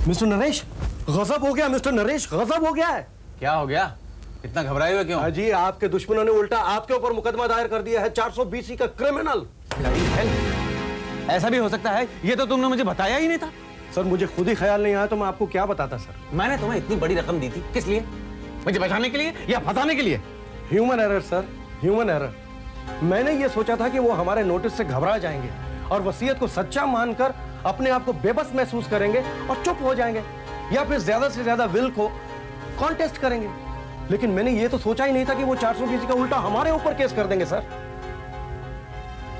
Mister Naresh, गजब हो गया मिस्टर नरेश, गजब हो गया है। क्या हो गया? इतना घबराए हुए क्यों? जी, आपके दुश्मनों ने उल्टा आपके ऊपर मुकदमा दायर कर दिया है, 420 का क्रिमिनल। ऐसा भी हो सकता है? ये तो तुमने मुझे बताया ही नहीं था। सर, मुझे खुद ही ख्याल नहीं आया तो मैं आपको क्या बताता सर। मैंने तुम्हें इतनी बड़ी रकम दी थी, किस लिए? मुझे बचाने के लिए या फंसाने के लिए? Human error sir, human error. मैंने ये सोचा था कि वो हमारे नोटिस से घबरा जाएंगे और वसीयत को सच्चा मानकर अपने आप को बेबस महसूस करेंगे और चुप हो जाएंगे, या फिर ज्यादा से ज्यादा विल को कॉन्टेस्ट करेंगे। लेकिन मैंने ये तो सोचा ही नहीं था कि वो 420 का उल्टा हमारे ऊपर केस कर देंगे सर।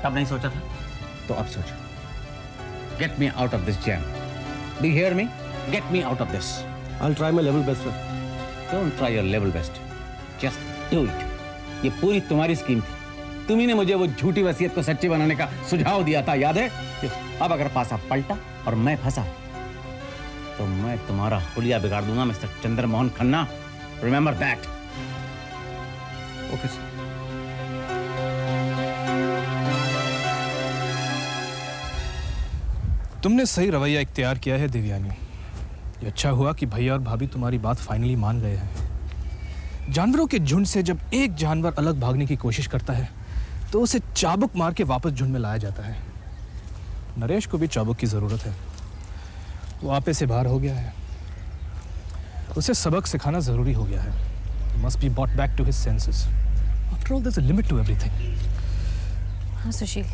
तब नहीं सोचा था तो अब सोचो। Get me out of this jam. Do you hear me? Get me out of this. I will try my level best sir. Don't try your level best, just do it. ये पूरी तुम्हारी स्कीम थी। तुम्ही ने मुझे वो झूठी वसीयत को सच्ची बनाने का सुझाव दिया था, याद है? अब अगर पासा पलटा और मैं फंसा तो मैं तुम्हारा हुलिया बिगाड़ दूंगा mister Chandramohan Khanna. Remember that. Okay sir. तुमने सही रवैया इख्तियार किया है देवयानी। ये अच्छा हुआ कि भैया और भाभी तुम्हारी बात फाइनली मान गए हैं। जानवरों के झुंड से जब एक जानवर अलग भागने की कोशिश करता है तो उसे चाबुक मार के वापस झुंड में लाया जाता है। नरेश को भी चाबुक की जरूरत है। वो आपे से बाहर हो गया है। उसे सबक सिखाना जरूरी हो गया है। Must be brought back to his senses. After all there is a limit to everything. हाँ सुशील,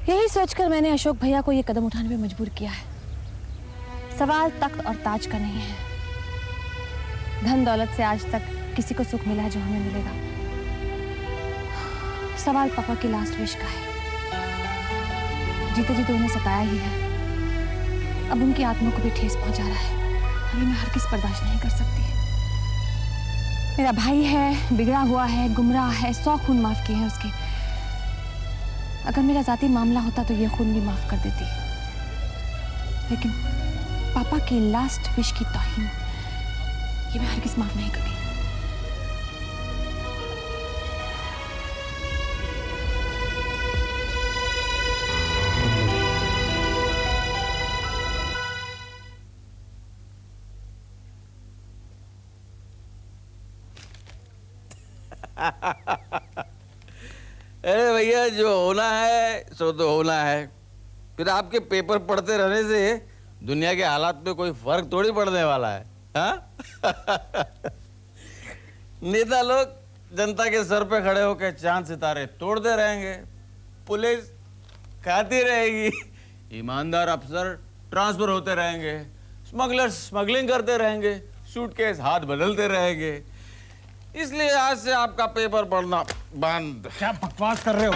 यही सोचकर मैंने अशोक भैया को ये कदम उठाने में मजबूर किया है। सवाल तख्त और ताज का नहीं है। धन दौलत से आज तक किसी को सुख मिला है जो हमें मिलेगा। सवाल पापा की लास्ट विश का है। जीते जीते उन्हें सताया ही है, अब उनकी आत्मा को भी ठेस पहुंचा रहा है। अभी मैं हर किस बर्दाश्त नहीं कर सकती। मेरा भाई है, बिगड़ा हुआ है, गुमराह है, 100 खून माफ किए हैं उसके। अगर मेरा जाती मामला होता तो ये खून भी माफ कर देती, लेकिन पापा की लास्ट विश की तौहीन ये मैं हरगिज़ माफ नहीं करूंगी। अरे भैया, जो होना है सो तो होना है। फिर आपके पेपर पढ़ते रहने से दुनिया के हालात में कोई फर्क थोड़ी पड़ने वाला है। हाँ? नेता लोग जनता के सर पे खड़े होकर चांद सितारे तोड़ते रहेंगे, पुलिस खाती रहेगी, ईमानदार अफसर ट्रांसफर होते रहेंगे, स्मगलर्स स्मगलिंग करते रहेंगे, सूटकेस हाथ बदलते रहेंगे। इसलिए आज से आपका पेपर पढ़ना बंद। क्या बकवास कर रहे हो?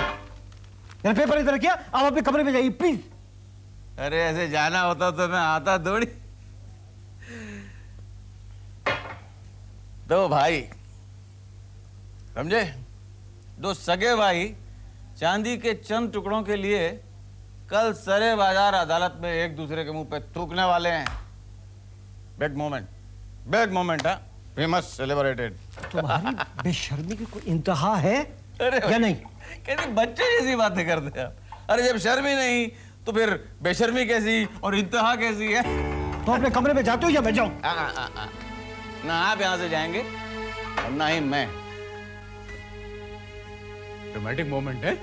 यार पेपर इधर किया, आप अपने कमरे में जाइए प्लीज। अरे ऐसे जाना होता तो मैं आता थोड़ी। दो भाई, समझे? दो सगे भाई चांदी के चंद टुकड़ों के लिए कल सरे बाजार अदालत में एक दूसरे के मुंह पे थूकने वाले हैं। बिग मोमेंट है, फेमस सेलिब्रेटेड। तुम्हारी बेशर्मी की कोई इंतहा है अरे या नहीं? कैसी बच्चे जैसी बातें करते हैं आप। अरे जब शर्म ही नहीं तो फिर बेशर्मी कैसी और इंतहा कैसी है? तो अपने कमरे में जाते हो या मैं जाऊं? ना आप यहां से जाएंगे और ना ही मैं। ड्रामेटिक मोमेंट है।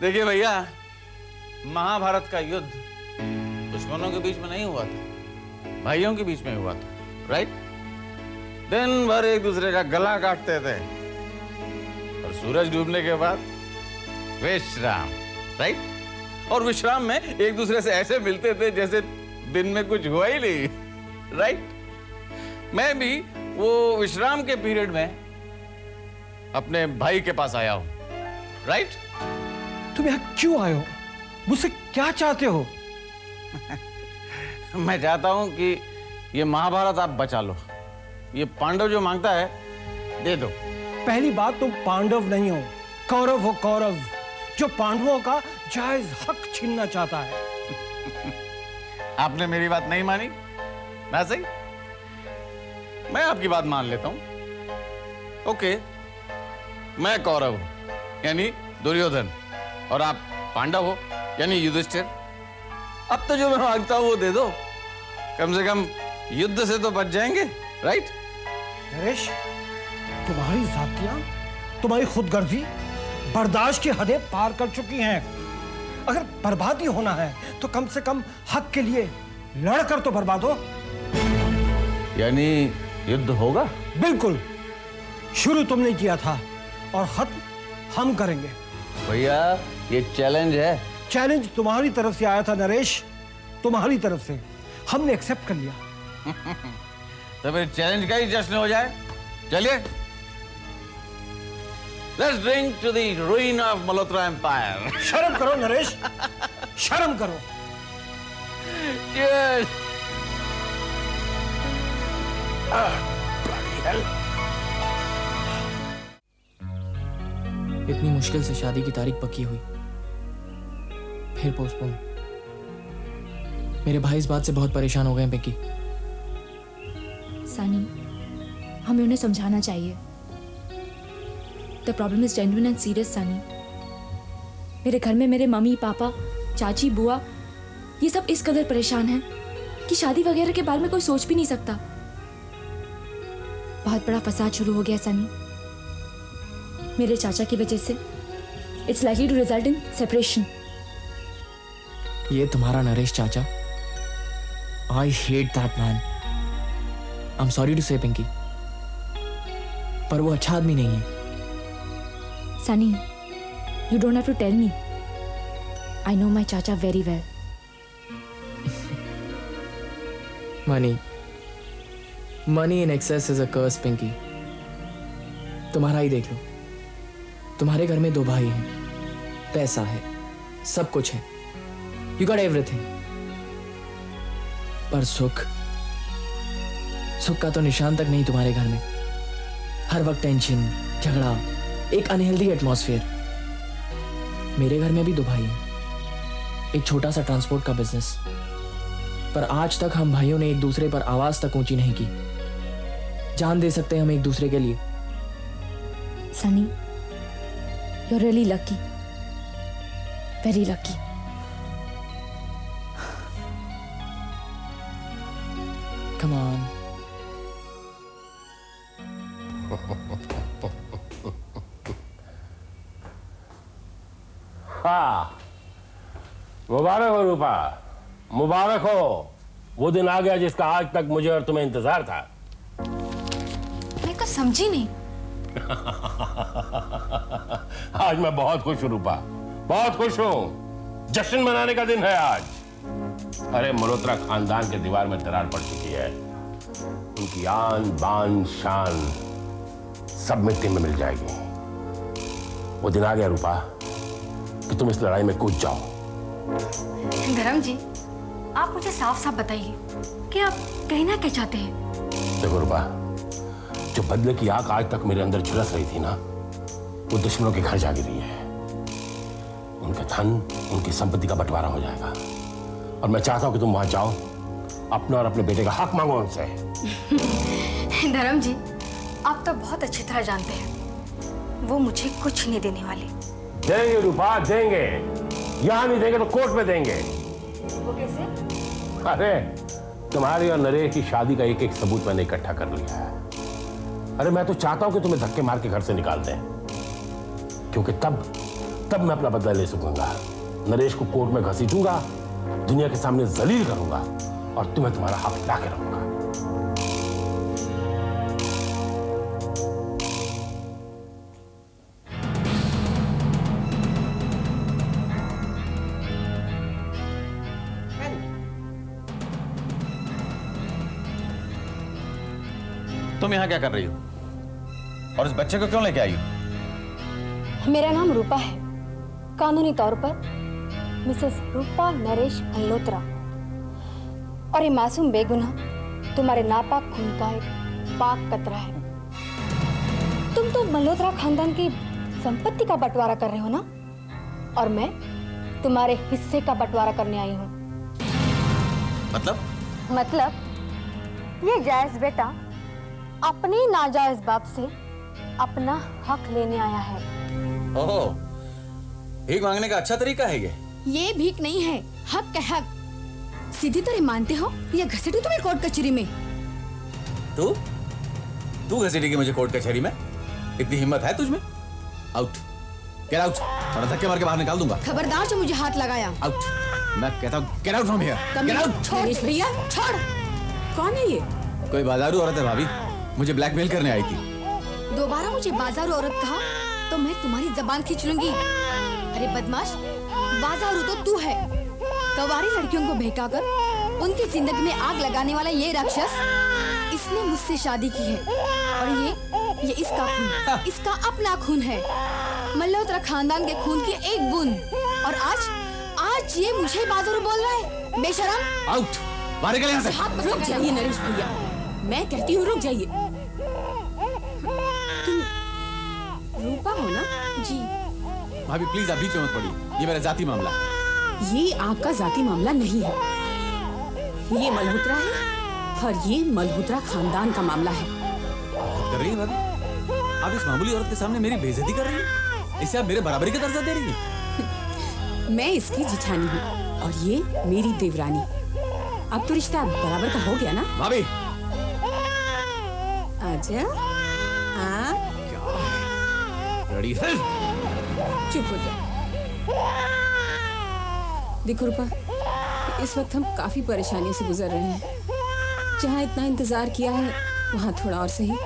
देखिए भैया, महाभारत का युद्ध दुश्मनों के बीच में नहीं हुआ था, भाइयों के बीच में हुआ था, राइट? दिन भर एक दूसरे का गला काटते थे और सूरज डूबने के बाद विश्राम, राइट? और विश्राम में एक दूसरे से ऐसे मिलते थे जैसे दिन में कुछ हुआ ही नहीं, राइट? मैं भी वो विश्राम के पीरियड में अपने भाई के पास आया हूं, राइट? तुम यहाँ क्यों आए हो? मुझसे क्या चाहते हो? मैं चाहता हूं कि ये महाभारत आप बचा लो। ये पांडव जो मांगता है दे दो। पहली बात, तुम पांडव नहीं हो, कौरव हो, कौरव, जो पांडवों का जायज हक छीनना चाहता है। आपने मेरी बात नहीं मानी ना? सही, मैं आपकी बात मान लेता हूं। ओके, मैं कौरव हूं यानी दुर्योधन और आप पांडव हो यानी युधिष्ठिर। अब तो जो मैं मांगता हूं वो दे दो, कम से कम युद्ध से तो बच जाएंगे, राइट? नरेश, तुम्हारी जातियां, तुम्हारी खुदगर्जी बर्दाश्त की हदें पार कर चुकी हैं। अगर बर्बादी होना है तो कम से कम हक के लिए लड़कर तो बर्बाद हो। यानी युद्ध होगा? बिल्कुल, शुरू तुमने किया था और खत्म हम करेंगे। भैया ये चैलेंज है। चैलेंज तुम्हारी तरफ से आया था नरेश, तुम्हारी तरफ से, हमने एक्सेप्ट कर लिया। तो फिर चैलेंज का ही जश्न हो जाए। चलिए, let's drink to the ruin of Malhotra empire. शर्म करो नरेश, शर्म करो। Cheers! इतनी मुश्किल से शादी की तारीख पक्की हुई, फिर पोस्टपोन। मेरे भाई इस बात से बहुत परेशान हो गए हैं पिंकी। सनी, हमें उन्हें समझाना चाहिए। The problem is genuine and serious Sunny. मेरे घर में मेरे मम्मी पापा, चाची, बुआ, ये सब इस कदर परेशान हैं कि शादी वगैरह के बारे में कोई सोच भी नहीं सकता। बहुत बड़ा फसाद शुरू हो गया सनी, मेरे चाचा की वजह से। It's likely to result in separation. ये तुम्हारा नरेश चाचा, I hate that man. I am sorry to say Pinky, पर वो अच्छा आदमी नहीं है। Sunny, you don't have to tell me. I know my chacha very well. Money in excess is a curse, Pinky. तुम्हारा ही देख लो, तुम्हारे घर में 2 भाई हैं, पैसा है, सब कुछ है, you got everything। पर सुख का तो निशान तक नहीं तुम्हारे घर में। हर वक्त टेंशन, झगड़ा, एक अनहेल्दी एटमॉस्फेयर। मेरे घर में भी 2 भाई हैं, एक छोटा सा ट्रांसपोर्ट का बिजनेस, पर आज तक हम भाइयों ने एक दूसरे पर आवाज तक ऊंची नहीं की। जान दे सकते हैं हम एक दूसरे के लिए। Sunny, you're really lucky. Very lucky. Come on. हाँ, मुबारक हो रूपा, मुबारक हो। वो दिन आ गया जिसका आज तक मुझे और तुम्हें इंतजार था। मैं तो समझी नहीं। आज मैं बहुत खुश हूँ रूपा, बहुत खुश हूँ। जश्न मनाने का दिन है आज। अरे मल्होत्रा खानदान के दीवार में दरार पड़ चुकी है। उनकी आन बान शान सब मिट्टी में मिल जाएगी। वो दिन आ गया रूपा कि तुम इस लड़ाई में कूद जाओ। धर्म जी, आप मुझे साफ साफ बताइए कि आप कहना क्या चाहते हैं? देखो रूपा, जो बदले की आग आज तक मेरे अंदर झुलस रही थी ना, वो दुश्मनों के घर जा गिरी है। उनके धन, उनकी संपत्ति का बंटवारा हो जाएगा और मैं चाहता हूं कि तुम वहां जाओ, अपना और अपने बेटे का हक मांगो उनसे। धर्म जी, आप तो बहुत अच्छी तरह जानते हैं वो मुझे कुछ नहीं देने वाले। देंगे रूपा, देंगे। यहां नहीं देंगे तो कोर्ट में देंगे। वो कैसे? अरे तुम्हारी और नरेश की शादी का एक एक सबूत मैंने इकट्ठा कर लिया है। अरे मैं तो चाहता हूं कि तुम्हें धक्के मार के घर से निकाल दें, क्योंकि तब मैं अपना बदला ले सकूंगा। नरेश को कोर्ट में घसीटूंगा, दुनिया के सामने जलील करूंगा और तुम्हें तुम्हारा हक ला के रहूंगा। तुम यहाँ क्या कर रही हो और इस बच्चे को क्यों लेके आई हो? मेरा नाम रूपा है, कानूनी तौर पर मिसेस रूपा नरेश मल्होत्रा, और ये मासूम बेगुनाह तुम्हारे नापाक खून का एक पाक कतरा है। तुम तो मल्होत्रा खानदान की संपत्ति का बंटवारा कर रहे हो ना, और मैं तुम्हारे हिस्से का बंटवारा करने आई हूँ। मतलब ये जायज बेटा अपने नाजायज बाप से अपना हक लेने आया है। ओह, भीख मांगने का अच्छा तरीका है ये? ये भीख नहीं है, हक है हक। सीधी तरह मानते हो या घसीटू तुम्हें कोर्ट कचहरी में? तू घसीटेगी मुझे कोर्ट कचहरी में? इतनी हिम्मत है तुझमें? आउट, गेट आउट, और धक्के मार के बाहर निकाल दूंगा। खबरदार जो मुझे हाथ लगाया। आउट, मैं कहता हूँ get out from here, get out. छोड़ भैया, छोड़। कौन है ये? कोई बाजारू औरत है भाभी, मुझे ब्लैकमेल करने आई थी। दोबारा मुझे बाजारू औरत कहा तो मैं तुम्हारी जबान खींच लूंगी। अरे बदमाश, बाजारू तो तू है। कवारी लड़कियों को बहकाकर उनकी जिंदगी में आग लगाने वाला ये राक्षस, इसने मुझसे शादी की है और ये इसका खून, इसका अपना खून है। मल्होत्रा खानदान के खून की एक बूंद, और आज ये मुझे बाजारू बोल रहा है। बेशरम, आउट, बाहर निकल यहाँ से। रुक जाइए नरेश भैया, मैं कहती हूँ रुक जाइए। तुम रूपा हो ना? जी। भाभी प्लीज आप बीच में मत पड़ी, ये मेरा जाति मामला। ये आपका जाति मामला नहीं है, ये मल्होत्रा है और ये मल्होत्रा खानदान का मामला है। बात कर रही है भाभी? आप इस मामूली औरत के सामने मेरी बेइज्जती कर रही हैं? इससे आप मेरे बराबरी का दर्जा दे रही हैं? मैं इसकी जिठानी हूँ और ये मेरी देवरानी। अब तो रिश्ता बराबर का हो गया ना? भाभी आजा। हाँ, लड़ी है। चुप हो जा। देखो रूपा, इस वक्त हम काफी परेशानियों से गुजर रहे हैं। जहाँ इतना इंतजार किया है वहाँ थोड़ा और सही।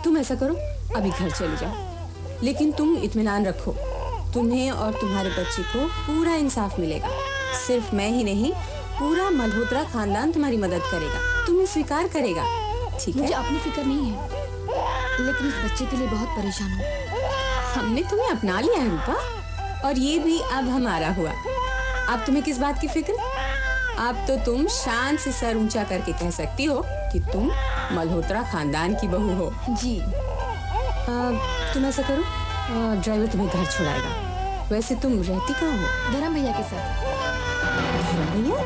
तुम ऐसा करो, अभी घर चले जाओ, लेकिन तुम इत्मीनान रखो, तुम्हें और तुम्हारे बच्चे को पूरा इंसाफ मिलेगा। सिर्फ मैं ही नहीं, पूरा मल्होत्रा खानदान तुम्हारी मदद करेगा, तुम्हें स्वीकार करेगा। ठीक है? मुझे अपनी फिक्र नहीं है, लेकिन इस बच्चे के लिए बहुत परेशान हूँ। हमने तुम्हें अपना लिया है रूपा, और ये भी अब हमारा हुआ। अब तुम्हें किस बात की फिक्र? अब तो तुम शान से सर ऊंचा करके कह सकती हो कि तुम मल्होत्रा खानदान की बहू हो। जी। तुम ऐसा करो, ड्राइवर तुम्हें घर छोड़ाएगा। वैसे तुम रहती कहाँ हो? धर्म भैया के साथ। धर्म भैया?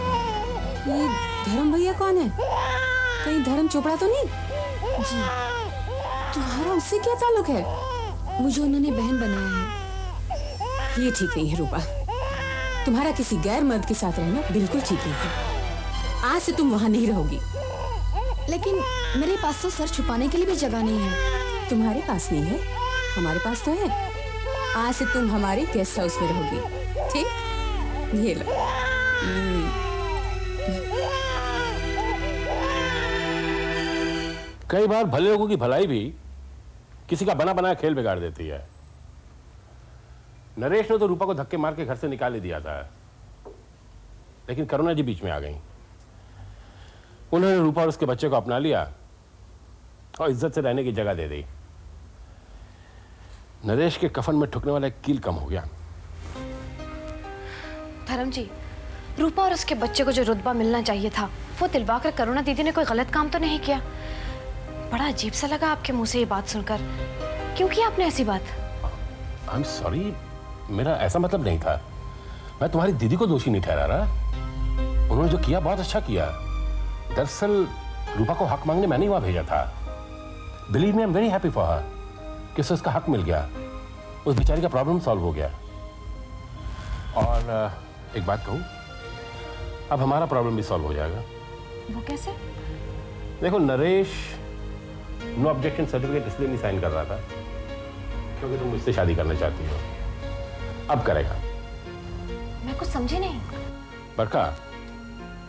ये धर्म भैया कौन है? कहीं धर्म चोपड़ा तो नहीं? जी। तुम्हारा उससे क्या ताल्लुक है? मुझे उन्होंने बहन बनाया है। ये ठीक नहीं है रूपा, तुम्हारा किसी गैर मर्द के साथ रहना बिल्कुल ठीक नहीं है। आज से तुम वहाँ नहीं रहोगी। लेकिन मेरे पास तो सर छुपाने के लिए भी जगह नहीं है। तुम्हारे पास नहीं है, हमारे पास तो है। आज से तुम हमारे गेस्ट हाउस में रहोगी, ठीक? ये लो। कई बार भले लोगों की भलाई भी किसी का बना बनाया खेल बिगाड़ देती है। नरेश ने तो रूपा को धक्के मार के घर से निकाल ही दिया था, लेकिन करुणा जी बीच में आ गई। उन्होंने रूपा और उसके बच्चे को अपना लिया और इज्जत से रहने की जगह दे दी। नरेश के कफन में ठुकने वाला एक कील कम हो गया। धर्म जी, रूपा और उसके बच्चे को जो रुतबा मिलना चाहिए था वो दिलवाकर करुणा दीदी ने कोई गलत काम तो नहीं किया। बड़ा अजीब सा लगा आपके मुंह से ये बात सुनकर। क्यों की आपने ऐसी बात? आई एम सॉरी, मेरा ऐसा मतलब नहीं था। मैं तुम्हारी दीदी को दोषी नहीं ठहरा रहा। उन्होंने जो किया बहुत अच्छा किया। दरअसल रूपा को हक मांगने मैंने वहां भेजा था। Believe me, I am very happy for her कि उसे उसका हक मिल गया, उस बेचारी का प्रॉब्लम सॉल्व हो गया। और एक बात कहूं, अब हमारा प्रॉब्लम भी सॉल्व हो जाएगा। वो कैसे? देखो, नरेश नो ऑब्जेक्शन सर्टिफिकेट इसलिए नहीं साइन कर रहा था क्योंकि तुम मुझसे शादी करना चाहती हो। अब करेगा। मैं कुछ समझी नहीं। बरका,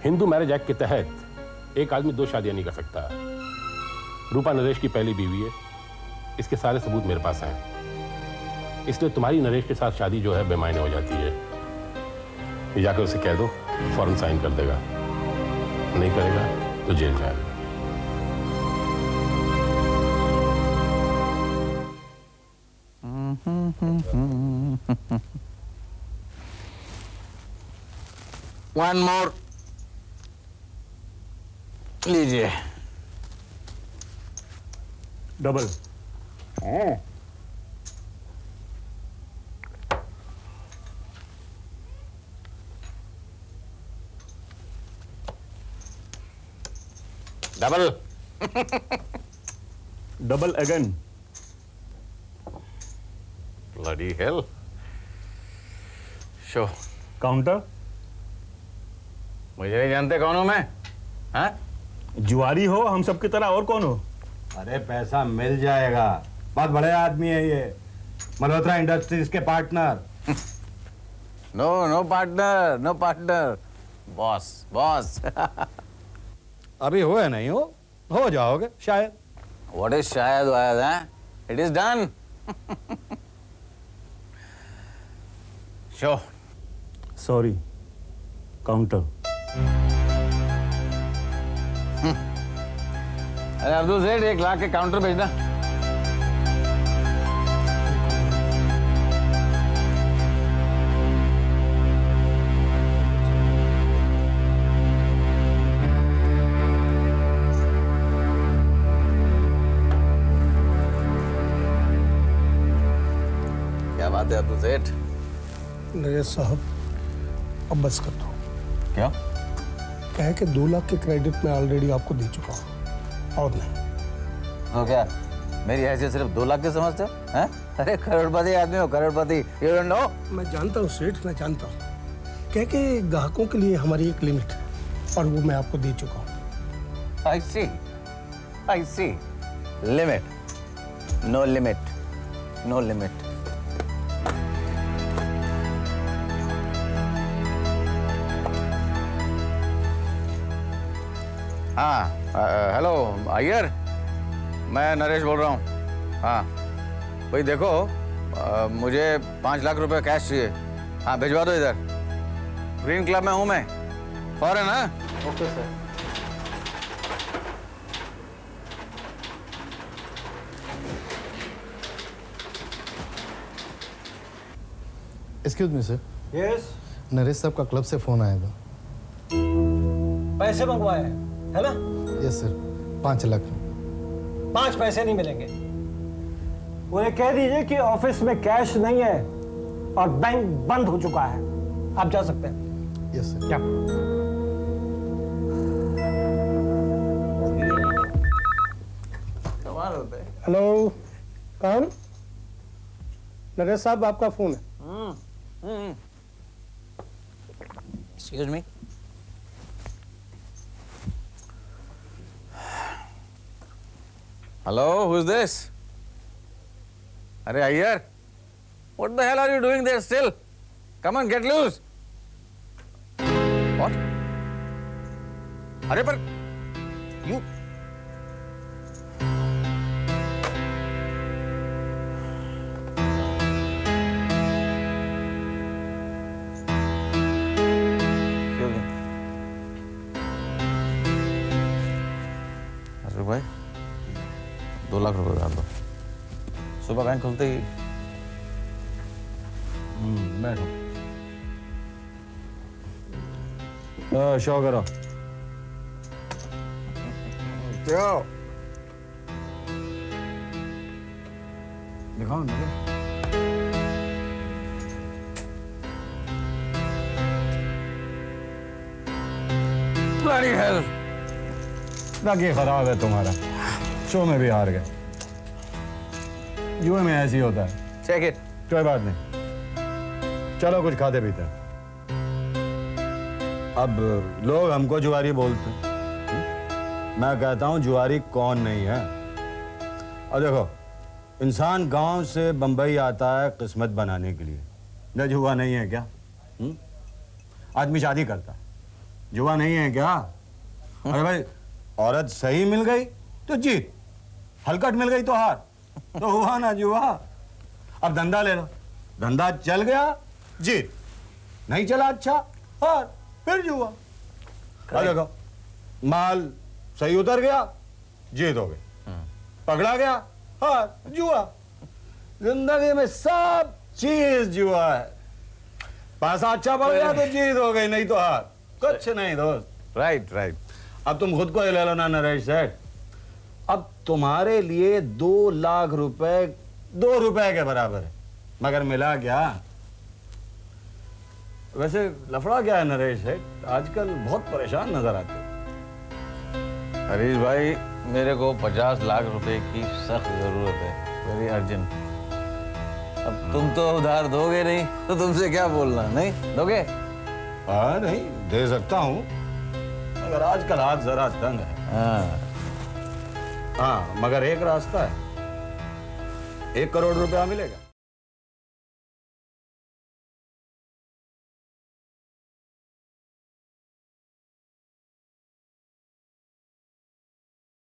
हिंदू मैरिज एक्ट के तहत एक आदमी 2 शादियां नहीं कर सकता। रूपा नरेश की पहली बीवी है, इसके सारे सबूत मेरे पास हैं। इसलिए तुम्हारी नरेश के साथ शादी जो है बेमायने हो जाती है। ये जाकर उसे कह दो, फौरन साइन कर देगा। नहीं करेगा तो जेल जाएगा। वन मोर लीजिए। Double. Double. Double again. Bloody hell. Sure. Counter. मुझे नहीं जानते कौन हूं मैं? हाँ? जुआरी हो हम सबकी तरह, और कौन हो? अरे पैसा मिल जाएगा, बहुत बड़े आदमी है ये, मल्होत्रा इंडस्ट्रीज के पार्टनर। No partner, no partner, boss boss. अभी हुए नहीं हो जाओगे शायद। व्हाट इज शायद वायद है? It is done. Show. Sorry, counter. अरे अब्दुल सेठ, 1 लाख के काउंटर भेजना। क्या बात है अब्दुल सेठ? नरेश साहब, अब बस कर दो। क्या? क्या है कि 2 लाख के क्रेडिट में ऑलरेडी आपको दे चुका हूँ, और नहीं। तो क्या मेरी हैसियत सिर्फ 2 लाख के समझते हो? हैं? अरे करोड़पति आदमी हो, करोड़पति। You don't know? मैं जानता हूँ सेठ, मैं जानता हूँ। क्या कि ग्राहकों के लिए हमारी एक लिमिट है, और वो मैं आपको दे चुका हूँ। I see. Limit, no limit, no limit. हाँ, हेलो अय्यर, मैं नरेश बोल रहा हूँ। हाँ भाई देखो, मुझे 5 लाख रुपए कैश चाहिए। हाँ भिजवा दो इधर। ग्रीन क्लब में हूँ मैं, फौरन। हाँ okay sir. Excuse me sir. Yes. Naresh साहब का क्लब से फोन आया था। पैसे मंगवाए हैं, है ना? Yes sir, 5 lakh. 5 पैसे नहीं मिलेंगे। उन्हें कह दीजिए कि ऑफिस में कैश नहीं है और बैंक बंद हो चुका है। आप जा सकते हैं। Yes sir. क्या? कमाल होता है। हेलो, कौन? नरेश साहब, आपका फोन है। Excuse me. Hello, who's this? Arey Iyer, what the hell are you doing there still? Come on, get loose. What? Arey, but you. भाई 2 लाख रुपए डाल दो। सुबह बैंक खुलते ही बैठो। शो करो। दिखाओ मुझे। Bloody hell! बाकी खराब है तुम्हारा, शो में भी हार गए। जुए में ऐसी होता है। Check it. कोई बात नहीं, चलो कुछ खाते पीते हैं। अब लोग हमको जुआरी बोलते हैं, मैं कहता हूं जुआरी कौन नहीं है। और देखो, इंसान गांव से बंबई आता है किस्मत बनाने के लिए। न जुआ नहीं है क्या? आदमी शादी करता, जुआ नहीं है क्या? अरे भाई, औरत सही मिल गई तो जीत, हलकट मिल गई तो हार, तो हुआ ना जुआ। अब धंधा ले लो, धंधा चल गया जीत, नहीं चला अच्छा हार, फिर जुआ। और देखो, माल सही उतर गया जीत हो गई, पकड़ा गया हार, जुआ। जिंदगी में सब चीज जुआ है। पैसा अच्छा पड़ गया तो जीत हो गई, नहीं तो हार, कुछ नहीं दोस्त। Right right. अब तुम खुद को ही ले लो ना नरेश सेठ, अब तुम्हारे लिए 2 लाख रुपए 2 रुपए के बराबर है, मगर मिला क्या? वैसे लफड़ा क्या है नरेश सेठ, आजकल बहुत परेशान नजर आते हो। हरीश भाई, मेरे को 50 लाख रुपए की सख्त जरूरत है, वेरी अर्जेंट। अब तुम तो उधार दोगे नहीं, तो तुमसे क्या बोलना, नहीं दोगे? हाँ नहीं दे सकता हूँ, मगर आजकल हाथ जरा तंग है। हाँ, मगर एक रास्ता है, 1 करोड़ रुपया मिलेगा।